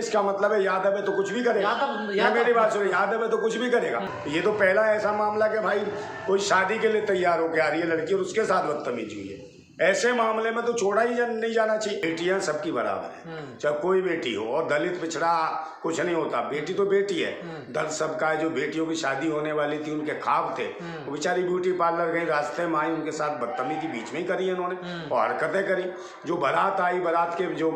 इसका मतलब है यादव है तो कुछ भी करेगा। मेरी बात सुनो, यादव है तो कुछ भी करेगा। ये तो पहला ऐसा मामला कि भाई कोई शादी के लिए तैयार होकर आ रही है लड़की और उसके साथ बदतमीजी हुई है, ऐसे मामले में तो छोड़ा ही नहीं जाना चाहिए। बेटियां सबकी बराबर है, चाहे कोई बेटी हो, और दलित पिछड़ा कुछ नहीं होता, बेटी तो बेटी है। दर्द सबका है। जो बेटियों की शादी होने वाली थी, उनके ख्वाब थे, वो बेचारी ब्यूटी पार्लर गई, रास्ते में आई, उनके साथ बदतमीजी बीच में ही करी इन्होंने और हरकतें करी। जो बारात आई, बारात के जो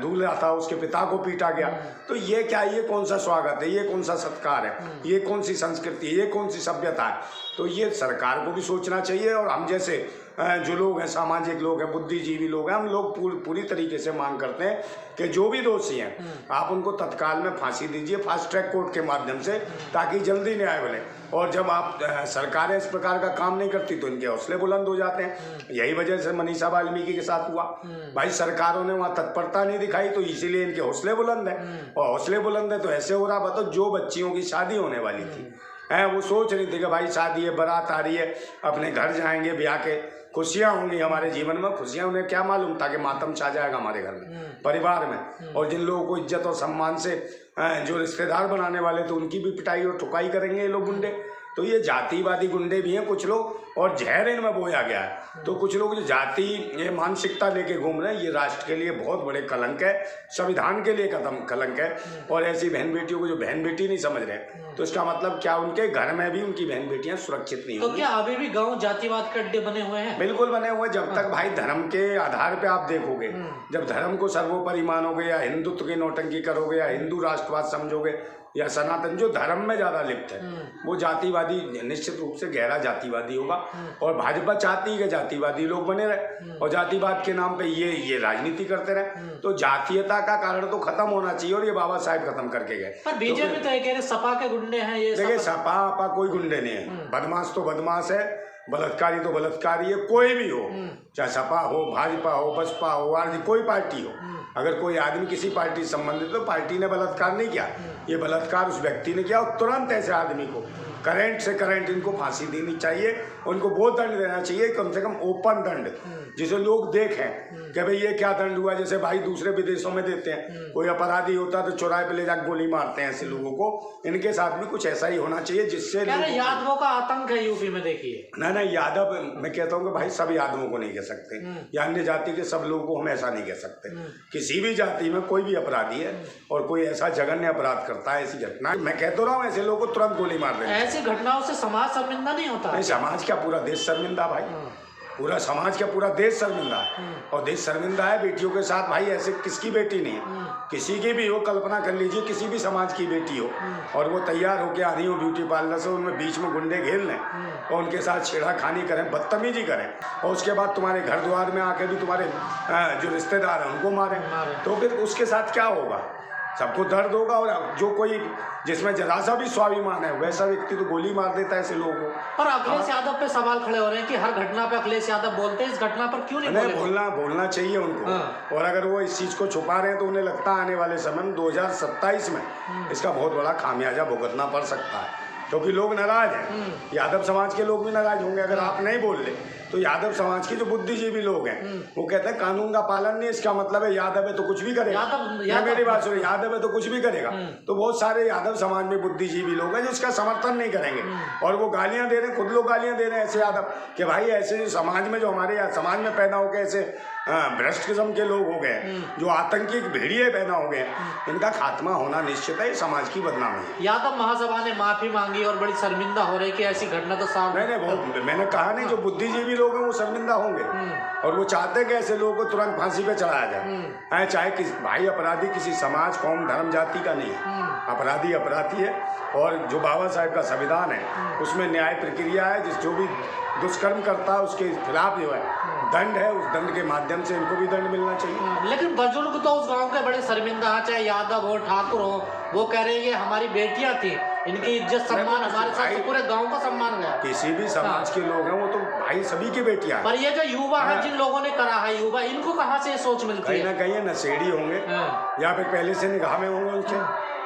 दूल्हा था उसके पिता को पीटा गया। तो ये क्या, ये कौन सा स्वागत है, ये कौन सा सत्कार है, ये कौन सी संस्कृति है, ये कौन सी सभ्यता है। तो ये सरकार को भी सोचना चाहिए। और हम जैसे जो लोग हैं, सामाजिक लोग हैं, बुद्धिजीवी लोग हैं, हम लोग पूरी तरीके से मांग करते हैं कि जो भी दोषी हैं आप उनको तत्काल में फांसी दीजिए, फास्ट ट्रैक कोर्ट के माध्यम से, ताकि जल्दी न्याय मिले। और जब आप सरकारें इस प्रकार का काम नहीं करती तो इनके हौसले बुलंद हो जाते हैं। यही वजह से मनीषा वाल्मीकि के साथ हुआ। भाई सरकारों ने वहाँ तत्परता नहीं दिखाई, तो इसीलिए इनके हौसले बुलंद है। और हौसले बुलंद है तो ऐसे हो रहा, बताओ जो बच्चियों की शादी होने वाली थी वो सोच रही थी कि भाई शादी है, बारात आ रही है, अपने घर जाएंगे, ब्याह के खुशियाँ होंगी हमारे जीवन में। खुशियाँ उन्हें क्या मालूम था कि मातम छा जाएगा हमारे घर में, परिवार में। और जिन लोगों को इज्जत और सम्मान से जो रिश्तेदार बनाने वाले थे, उनकी भी पिटाई और ठुकाई करेंगे ये लोग गुंडे। तो ये जातिवादी गुंडे भी हैं कुछ लोग, और जहर इनमें बोया गया है। तो कुछ लोग जो जाति ये मानसिकता लेके घूम रहे हैं, ये राष्ट्र के लिए बहुत बड़े कलंक है, संविधान के लिए कलंक है। और ऐसी बहन बेटियों को जो बहन बेटी नहीं समझ रहे, तो इसका मतलब क्या, उनके घर में भी उनकी बहन बेटियां सुरक्षित नहीं होंगी। तो क्या अभी भी गांव जातिवाद के अड्डे बने हुए हैं? बिल्कुल बने हुए। जब तक भाई धर्म के आधार पे आप देखोगे, जब धर्म को सर्वोपरि मानोगे, या हिंदुत्व की नौटंकी करोगे, या हिंदू राष्ट्रवाद समझोगे, या सनातन जो धर्म में ज्यादा लिप्त है, वो जातिवादी निश्चित रूप से गहरा जातिवादी होगा। और भाजपा चाहती है कि जातिवादी लोग बने रहे और जातिवाद के नाम पे ये राजनीति करते रहे। तो जातीयता का कारण तो खत्म होना चाहिए, और ये बाबा साहब खत्म करके गए। पर बीजेपी तो कह रहे सपा के गुंडे हैं ये। देखिए, सपा आपा कोई गुंडे नहीं है, बदमाश तो बदमाश है, बलात्कारी तो बलात्कारी है। कोई भी हो, चाहे सपा हो, भाजपा हो, बसपा हो, आरजेडी, कोई पार्टी हो, अगर कोई आदमी किसी पार्टी से संबंधित, तो पार्टी ने बलात्कार नहीं किया, ये बलात्कार उस व्यक्ति ने किया। और तुरंत ऐसे आदमी को करंट से करंट इनको फांसी देनी चाहिए, उनको वो दंड देना चाहिए, कम से कम ओपन दंड, जिसे लोग देखें कि भाई ये क्या दंड हुआ। जैसे भाई दूसरे विदेशों में देते हैं, कोई अपराधी होता है तो चौराहे पे ले जाकर गोली मारते हैं ऐसे लोगों को, इनके साथ भी कुछ ऐसा ही होना चाहिए जिससे यादवों का आतंक है यूपी में। देखिए ना यादव, मैं कहता हूँ कि भाई सब यादवों को नहीं कह सकते, या अन्य जाति के सब लोगों को हम ऐसा नहीं कह सकते। किसी भी जाति में कोई भी अपराधी है और कोई ऐसा जघन्य अपराध करता है, ऐसी घटना, मैं कहता रहा हूँ, ऐसे लोगों को तुरंत गोली मार दें। ऐसी घटनाओं से समाज शर्मिंदा नहीं होता? नहीं, समाज क्या, पूरा देश शर्मिंदा भाई, पूरा समाज क्या, पूरा देश शर्मिंदा है। और देश शर्मिंदा है बेटियों के साथ। भाई ऐसे किसकी बेटी नहीं है, किसी की भी हो, कल्पना कर लीजिए किसी भी समाज की बेटी हो, और वो तैयार होकर आ रही हो ब्यूटी पार्लर से, उनमें बीच में गुंडे घेर लें और उनके साथ छेड़ाखानी करें, बदतमीजी करें, और उसके बाद तुम्हारे घर द्वार में आके भी तुम्हारे जो रिश्तेदार हैं उनको मारें, तो फिर उसके साथ क्या होगा? सबको दर्द होगा। और जो कोई जिसमें जरा सा भी स्वाभिमान है, वैसा व्यक्ति तो गोली मार देता है ऐसे लोगों को। और अखिलेश यादव पे सवाल खड़े हो रहे हैं कि हर घटना पे अखिलेश यादव बोलते हैं, इस घटना पर क्यों नहीं बोलना चाहिए उनको। और अगर वो इस चीज को छुपा रहे हैं तो उन्हें लगता है आने वाले समय में 2027 में इसका बहुत बड़ा खामियाजा भुगतना पड़ सकता है, क्योंकि लोग नाराज हैं। यादव समाज के लोग भी नाराज होंगे अगर आप नहीं बोल ले। तो यादव समाज के जो बुद्धिजीवी लोग हैं वो कहते हैं कानून का पालन नहीं, इसका मतलब है यादव है तो कुछ भी करेगा। मेरी बात सुनिए, यादव है तो कुछ भी करेगा। तो बहुत सारे यादव समाज में बुद्धिजीवी लोग हैं जो इसका समर्थन नहीं करेंगे, और वो गालियां दे रहे हैं, खुद लोग गालियां दे रहे हैं ऐसे यादव कि भाई ऐसे जो समाज में, जो हमारे समाज में पैदा हो गए ऐसे भ्रष्ट किस्म के लोग हो गए, जो आतंकी भेड़िए पैदा हो गए, इनका खात्मा होना निश्चित है। समाज की बदनामी है। यादव महासभा ने माफी मांगी और बड़ी शर्मिंदा हो रही कि ऐसी घटना तो सामने। मैंने कहा नहीं, जो बुद्धिजीवी लोग हैं वो शर्मिंदा होंगे, और वो चाहते हैं कि ऐसे लोगों को तुरंत फांसी पे चढ़ाया जाए। चाहे भाई अपराधी किसी समाज, कौम, धर्म, जाति का नहीं है, अपराधी अपराधी है। और जो बाबा साहब का संविधान है उसमें न्याय प्रक्रिया है, जो भी दुष्कर्म करता है उसके खिलाफ जो है दंड है, उस दंड के माध्यम से इनको भी दंड मिलना चाहिए। लेकिन बुजुर्ग तो उस गांव के बड़े शर्मिंदा हैं, चाहे यादव हो, ठाकुर हो, वो कह रहे हैं कि हमारी बेटियां थी, इनकी इज्जत सम्मान हमारे साथ, तो पूरे गांव का सम्मान गया। किसी भी समाज के लोग हैं वो तो भाई सभी की बेटियां। पर ये जो युवा है, जिन लोगों ने करा है, युवा, इनको कहाँ से ये सोच मिलती है? कहीं ना कहीं नशेड़ी होंगे, या फिर पहले से निगाह में होंगे उनके,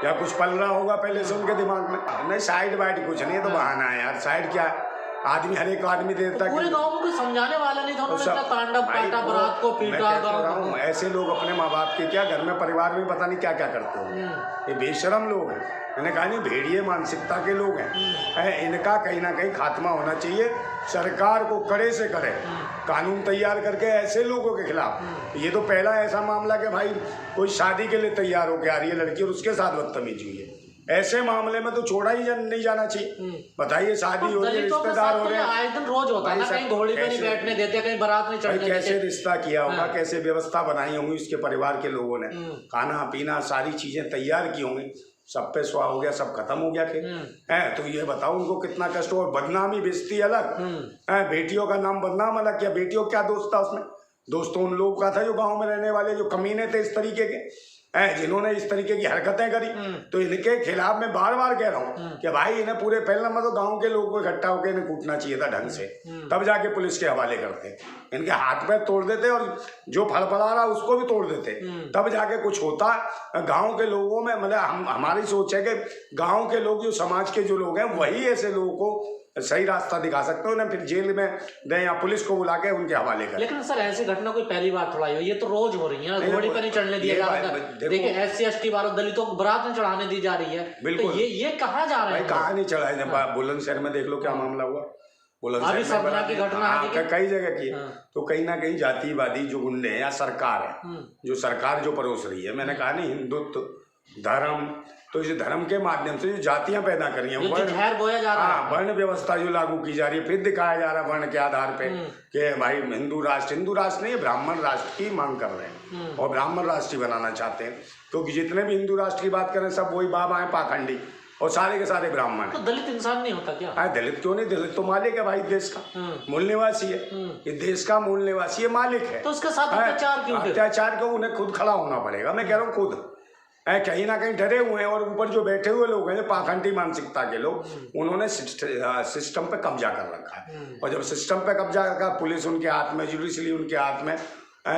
या कुछ पल रहा होगा पहले से उनके दिमाग में। नहीं, साइड बाइट कुछ नहीं है, तो बहाना है यार। साइड क्या है, आदमी हर एक आदमी देता है पूरे गांव में कोई समझाने वाला नहीं था, उन्होंने इतना तांडव काटा, बारात को पीटा गांव को। ऐसे लोग अपने माँ बाप के क्या घर में परिवार में पता नहीं क्या क्या करते हो, ये बेशरम लोग हैं। मैंने कहा नहीं, भेड़िए मानसिकता के लोग हैं। इनका कहीं ना कहीं खात्मा होना चाहिए। सरकार को कड़े से कड़े कानून तैयार करके ऐसे लोगों के खिलाफ। ये तो पहला ऐसा मामला कि भाई कोई शादी के लिए तैयार होकर आ रही है लड़की और उसके साथ बदतमीजी हुई है। ऐसे मामले में तो छोड़ा ही नहीं जाना चाहिए। बताइए, शादी हो रही है, रिश्तेदार हो रहे हैं, आए दिन रोज होता है ना, कहीं घोड़ी पे नहीं बैठने देते, कहीं बारात नहीं चढ़ने देते। कैसे रिश्ता किया होगा, कैसे व्यवस्था बनाई होंगी उसके परिवार के लोगों ने, खाना पीना सारी चीजें तैयार की होंगी, सब पे स्वाह हो गया, सब खत्म हो गया खेल है। तो ये बताओ उनको कितना कष्ट हो। और बदनामी बेइज्जती अलग है, बेटियों का नाम बदनाम अलग किया। बेटियों क्या दोस्त था उसमें? दोस्तों उन लोगों का था जो गांव में रहने वाले, जो कमीने थे इस तरीके के, जिन्होंने इस तरीके की हरकतें करी। तो इनके खिलाफ मैं बार बार कह रहा हूँ कि भाई इन्हें पूरे पहले नंबर तो गांव के लोगों को इकट्ठा होकर इन्हें कूटना चाहिए था ढंग से, तब जाके पुलिस के हवाले करते। इनके हाथ पैर तोड़ देते और जो फड़फड़ा रहा उसको भी तोड़ देते, तब जाके कुछ होता। गांव के लोगों में मतलब हमारी सोच है कि गांव के लोग, जो समाज के जो लोग हैं, वही ऐसे लोगों को सही रास्ता दिखा सकते हो, उन्हें फिर जेल में दें या पुलिस को बुला के उनके हवाले करें। लेकिन सर ऐसी घटना कोई पहली बार थोड़ा ये तो रोज हो रही है। घोड़ी पर नहीं चढ़ने दिया जा रहा है। देखिए SC ST वालों दलितों को बारात में चढ़ाने दी जा रही है। बिल्कुल, तो ये कहाँ जा रहे हैं? कहाँ नहीं चढ़ाए। बुलंदशहर में देख लो क्या मामला हुआ। बुलंदशहर की घटना कई जगह की। तो कहीं ना कहीं जातिवादी जो गुंडे हैं या सरकार है, जो सरकार जो परोस रही है, मैंने कहा नहीं, हिंदुत्व धर्म, तो इस धर्म के माध्यम से जो जातियां पैदा कर रही हैं, वर्ण व्यवस्था जो लागू की जा रही है, फिर दिखाया जा रहा है वर्ण के आधार पे कि भाई हिंदू राष्ट्र नहीं, ब्राह्मण राष्ट्र की मांग कर रहे हैं और ब्राह्मण राष्ट्र बनाना चाहते हैं। क्योंकि जितने भी हिंदू राष्ट्र की बात करें सब वही बाबा है पाखंडी, और सारे के सारे ब्राह्मण। तो दलित इंसान नहीं होता क्या? दलित क्यों नहीं? दलित तो मालिक है भाई, देश का मूल निवासी है। ये देश का मूल निवासी है, मालिक है। तो उसके साथ अत्याचार क्यों? अत्याचार क्यों? उन्हें खुद खड़ा होना पड़ेगा। मैं कह रहा हूँ खुद कहीं ना कहीं डरे हुए हैं। और ऊपर जो बैठे हुए लोग हैं, जो पाखंडी मानसिकता के लोग, उन्होंने सिस्टम पे कब्जा कर रखा है। और जब सिस्टम पे कब्जा रखा, पुलिस उनके हाथ में, जुडिशरी उनके हाथ में,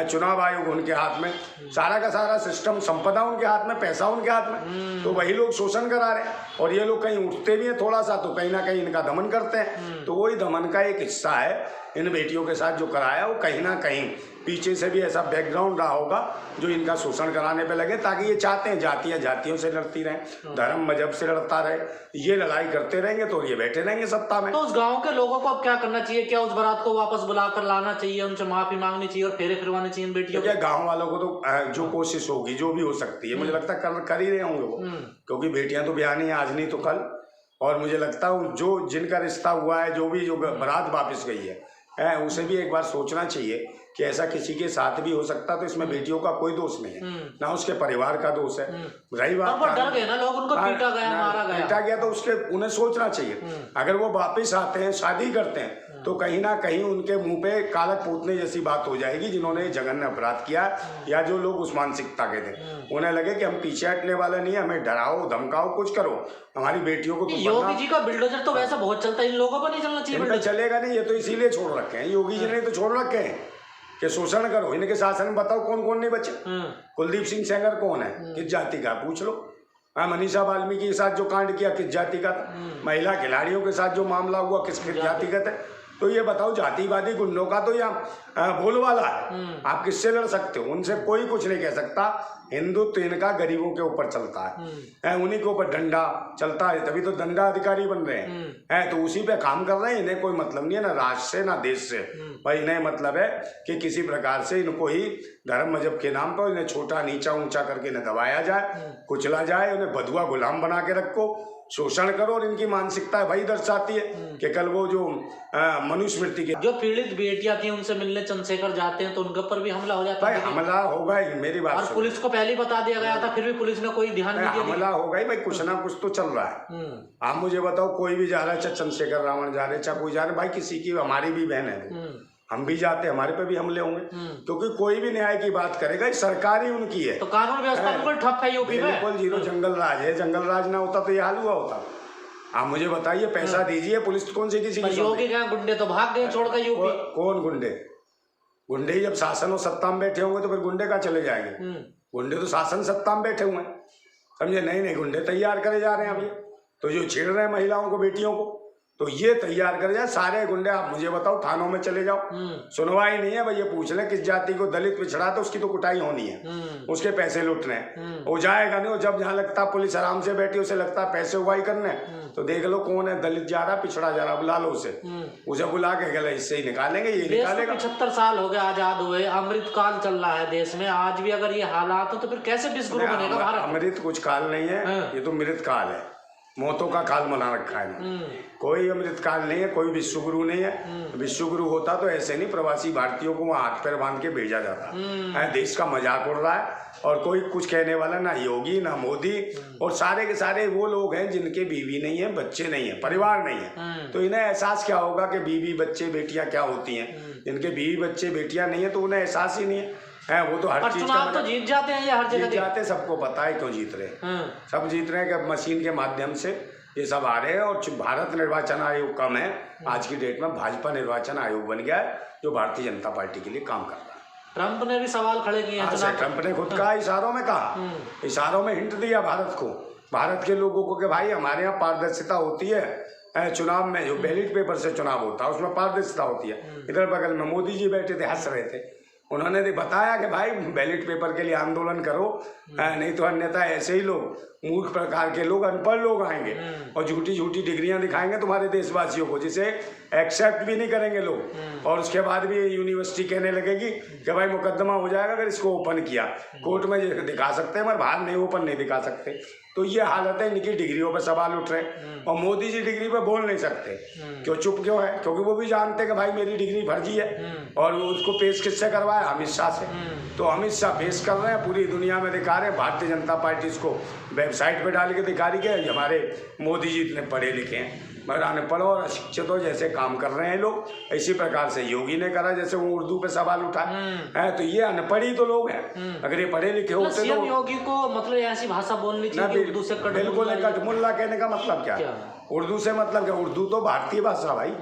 चुनाव आयोग उनके हाथ में, सारा का सारा सिस्टम, संपदा उनके हाथ में, पैसा उनके हाथ में, तो वही लोग शोषण करा रहे हैं। और ये लोग कहीं उठते भी हैं थोड़ा सा तो कहीं ना कहीं इनका दमन करते हैं। तो वही दमन का एक हिस्सा है इन बेटियों के साथ जो कराया, वो कहीं ना कहीं पीछे से भी ऐसा बैकग्राउंड रहा होगा जो इनका शोषण कराने पे लगे, ताकि ये चाहते हैं जातियां जातियों से लड़ती रहें, धर्म मजहब से लड़ता रहे। ये लड़ाई करते रहेंगे तो ये बैठे रहेंगे सत्ता में। तो उस गांव के लोगों को अब क्या करना चाहिए? क्या उस बारात को वापस बुलाकर लाना चाहिए, उनसे माफी मांगनी चाहिए और फेरे फिरवाने चाहिए इन बेटियों को? गाँव वालों को तो जो कोशिश होगी, जो भी हो सकती है, मुझे लगता है कर ही रहे होंगे वो, क्योंकि बेटियां तो ब्याह नहीं है, आज नहीं तो कल। और मुझे लगता है जो जिनका रिश्ता हुआ है, जो बारात वापस गई है, उसे भी एक बार सोचना चाहिए कि ऐसा किसी के साथ भी हो सकता। तो इसमें बेटियों का कोई दोष नहीं है, ना उसके परिवार का दोष है। रही बात, डर गए ना लोग, उनको पीटा गया, मारा गया, तो उसके उन्हें सोचना चाहिए। अगर वो वापिस आते हैं, शादी करते हैं, तो कहीं ना कहीं उनके मुंह पे कालक पूतने जैसी बात हो जाएगी। जिन्होंने जघन्य अपराध किया या जो लोग उस मानसिकता के थे, उन्हें लगे कि हम पीछे हटने वाले नहीं, हमें डराओ धमकाओ कुछ करो, हमारी बेटियों को। योगी जी का बिल्डोजर तो वैसा बहुत चलता है, इन लोगों को नहीं चलना चाहिए। इनका चलेगा नहीं, ये तो इसीलिए छोड़ रखे हैं। योगी जी ने तो छोड़ रखे हैं कि शोषण करो। इनके शासन में बताओ कौन कौन नहीं बचे? कुलदीप सिंह सेंगर कौन है, किस जाति का? पूछ लो। मनीषा वाल्मीकि के साथ जो कांड किया किस जाति का था? महिला खिलाड़ियों के साथ जो मामला हुआ किस जाति का था? तो ये बताओ, जातिवादी गुंडों का तो यहाँ बोलवाला है। आप किससे लड़ सकते हो? उनसे कोई कुछ नहीं कह सकता। हिंदुत्व इनका गरीबों के ऊपर चलता है, उन्हीं के ऊपर डंडा चलता है, तभी तो दंडा अधिकारी बन रहे हैं। तो उसी पे काम कर रहे हैं। इन्हें कोई मतलब नहीं है ना राष्ट्र से ना देश से। भाई इन्हें मतलब है कि किसी प्रकार से इनको ही धर्म मजहब के नाम पर इन्हें छोटा नीचा ऊंचा करके इन्हें दबाया जाए, कुचला जाए, उन्हें बधुआ गुलाम बना के रखो, शोषण करो। और इनकी मानसिकता वही दर्शाती है कि कल वो जो मनुस्मृति के जो पीड़ित बेटियां थी उनसे मिलने चंद्रशेखर जाते हैं तो उनके ऊपर भी हमला हो जाता है। हमला होगा ही, मेरी बात। और पुलिस को पहले ही बता दिया गया था, फिर भी पुलिस ने कोई ध्यान नहीं दिया। हमला होगा ही भाई, कुछ ना कुछ तो चल रहा है। आप मुझे बताओ, कोई भी जा रहा है, चाहे चंद्रशेखर रावण जा रहे, चाहे कोई जा रहे, भाई किसी की, हमारी भी बहन है, हम भी जाते, हमारे पे भी हमले होंगे। क्योंकि कोई भी न्याय की बात करेगा, सरकार ही उनकी है। तो कानून व्यवस्था बिल्कुल ठप है यूपी में, बिल्कुल जीरो। जंगल राज है, जंगल राज ना होता तो ये हाल हुआ होता। आप मुझे बताइए, पैसा दीजिए, पुलिस कौन सी किसी की? योगी के गुंडे तो भाग गए छोड़कर यूपी। कौन गुंडे? गुंडे ही जब शासन और सत्ता में बैठे होंगे तो फिर गुंडे का चले जाएंगे? गुंडे तो शासन सत्ता में बैठे हुए हैं, समझे? नहीं गुंडे तैयार करे जा रहे हैं अभी, तो जो छेड़ रहे हैं महिलाओं को, बेटियों को, तो ये तैयार कर जाए सारे गुंडे। आप मुझे बताओ, थानों में चले जाओ, सुनवाई नहीं है भाई। ये पूछ ले किस जाति को दलित पिछड़ा तो उसकी तो कुटाई होनी है, उसके पैसे लुटने वो जाएगा नहीं। वो जब जहाँ लगता पुलिस आराम से बैठी, उसे लगता पैसे उगाई करने, तो देख लो कौन है दलित जा रहा पिछड़ा जा रहा, बुला लो उसे बुला के गला इससे ही निकालेंगे, ये निकालेगा। 75 साल हो गए आजाद हुए, अमृत काल चल रहा है देश में, आज भी अगर ये हालात हो तो फिर कैसे विश्वगुरु बनेगा भारत? अमृत कुछ काल नहीं है, ये तो मृत काल है, मौतों का काल बना रखा है। कोई अमृत काल नहीं है, कोई विश्वगुरु नहीं है। विश्वगुरु होता तो ऐसे नहीं प्रवासी भारतीयों को वहाँ हाथ पैर बांध के भेजा जाता। देश का मजाक उड़ रहा है और कोई कुछ कहने वाला ना योगी ना मोदी, और सारे के सारे वो लोग हैं जिनके बीवी नहीं है, बच्चे नहीं है, परिवार नहीं है। तो इन्हें एहसास क्या होगा कि बीवी बच्चे बेटियां क्या होती हैं। जिनके बीवी बच्चे बेटियां नहीं है तो उन्हें एहसास ही नहीं है। वो तो हर चीज का तो जीत जाते हैं, ये हर जगह जीत जाते, सबको पता है क्यों जीत रहे हैं। सब जीत रहे हैं कि मशीन के माध्यम से ये सब आ रहे हैं। और भारत निर्वाचन आयोग कम है, आज की डेट में भाजपा निर्वाचन आयोग बन गया है जो भारतीय जनता पार्टी के लिए काम कर रहा है। ट्रंप ने भी सवाल खड़े किए हैं। ट्रंप ने खुद कहा, इशारों में कहा, इशारों में हिंट दिया भारत को, भारत के लोगों को कि भाई हमारे यहाँ पारदर्शिता होती है चुनाव में, जो बैलेट पेपर से चुनाव होता है उसमें पारदर्शिता होती है। इधर बगल में मोदी जी बैठे थे, हंस रहे थे। उन्होंने बताया कि भाई बैलेट पेपर के लिए आंदोलन करो, नहीं तो अन्यथा ऐसे ही लोग मूर्ख प्रकार के लोग, अनपढ़ लोग आएंगे और झूठी झूठी डिग्रियां दिखाएंगे तुम्हारे देशवासियों को, जिसे एक्सेप्ट भी नहीं करेंगे लोग। और उसके बाद भी यूनिवर्सिटी कहने लगेगी कि भाई मुकदमा हो जाएगा अगर इसको ओपन किया। कोर्ट में दिखा सकते हैं मगर बाहर नहीं, ओपन नहीं दिखा सकते। तो ये हालत है, इनकी डिग्रियों पर सवाल उठ रहे हैं। और मोदी जी डिग्री पर बोल नहीं सकते, क्यों चुप क्यों है? क्योंकि वो भी जानते हैं कि भाई मेरी डिग्री फर्जी है। और उसको पेश किससे करवाया? अमित शाह से। तो अमित शाह पेश कर रहे हैं, पूरी दुनिया में दिखा रहे हैं। भारतीय जनता पार्टी इसको वेबसाइट पे डाल के दिखा रही है हमारे मोदी जी इतने पढ़े लिखे हैं, मगर अनपढ़ और अशिक्षित हो जैसे काम कर रहे हैं लोग। इसी प्रकार से योगी ने करा, जैसे वो उर्दू पे सवाल उठाए है। तो ये अनपढ़ ही तो लोग हैं, अगर ये पढ़े लिखे होते तो योगी को मतलब ऐसी भाषा बोलनी चाहिए उर्दू से कट, बिल्कुल कट मुल्ला कहने का मतलब क्या है? उर्दू से मतलब क्या? उर्दू तो भारतीय भाषा भाई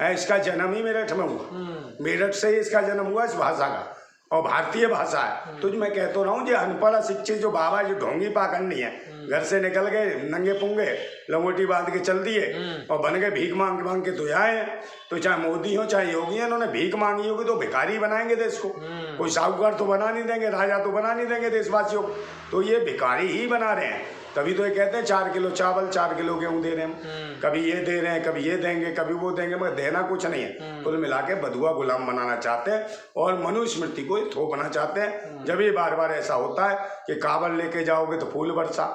है, इसका जन्म ही मेरठ में हुआ, मेरठ से ही इसका जन्म हुआ इस भाषा का, और भारतीय भाषा है। तो मैं कहता रहा हूँ जो अनपढ़ अशिक्षित जो बाबा जो ढोंगी पाखंडी है, घर से निकल गए नंगे पुंगे लंगोटी बांध के चल दिए और बन गए भीख मांग मांग के तो आए हैं। तो चाहे मोदी हो चाहे योगी है, इन्होंने भीख मांगी होगी तो भिखारी बनाएंगे देश को, कोई साहूकार तो बना नहीं देंगे, राजा तो बना नहीं देंगे देशवासियों को। तो ये भिखारी ही बना रहे हैं। तभी तो ये कहते हैं 4 किलो चावल 4 किलो गेहूँ दे रहे हैं, कभी ये दे रहे हैं, कभी ये देंगे, कभी वो देंगे, मगर देना कुछ नहीं है। कुल मिला के बधुआ गुलाम बनाना चाहते हैं और मनुस्मृति को थोपना चाहते हैं। जब ये बार बार ऐसा होता है कि कावड़ लेके जाओगे तो फूल बरसा,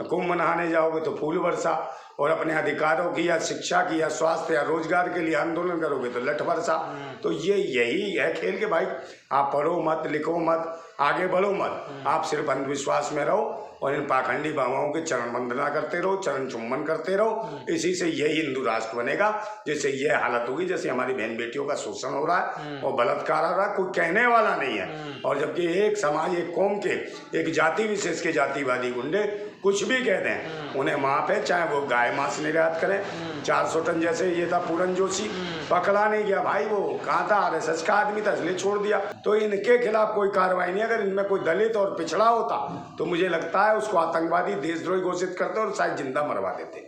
कुंभ नहाने जाओगे तो फूल बरसा, और अपने अधिकारों की या शिक्षा की या स्वास्थ्य या रोजगार के लिए आंदोलन करोगे तो लठ बरसा। तो ये यही है खेल के भाई, आप पढ़ो मत, लिखो मत, आगे बढ़ो मत, आप सिर्फ अंधविश्वास में रहो और इन पाखंडी बाबाओं के चरण वंदना करते रहो, चरण चुम्बन करते रहो। इसी से यही हिंदू राष्ट्र बनेगा, जिससे ये हालत होगी जैसे हमारी बहन बेटियों का शोषण हो रहा है और बलात्कार हो रहा है, कोई कहने वाला नहीं है। और जबकि एक समाज, एक कौम के, एक जाति विशेष के जातिवादी गुंडे कुछ भी कह दें, उन्हें माफ है, चाहे वो गाय मांस निर्यात करें। 400 टन जैसे ये था पूरन जोशी, पकड़ा नहीं गया भाई, वो कहाँ था, RSS का आदमी था इसलिए छोड़ दिया। तो इनके खिलाफ कोई कार्रवाई नहीं। अगर इनमें कोई दलित और पिछड़ा होता तो मुझे लगता है उसको आतंकवादी देशद्रोही घोषित करते और शायद जिंदा मरवा देते।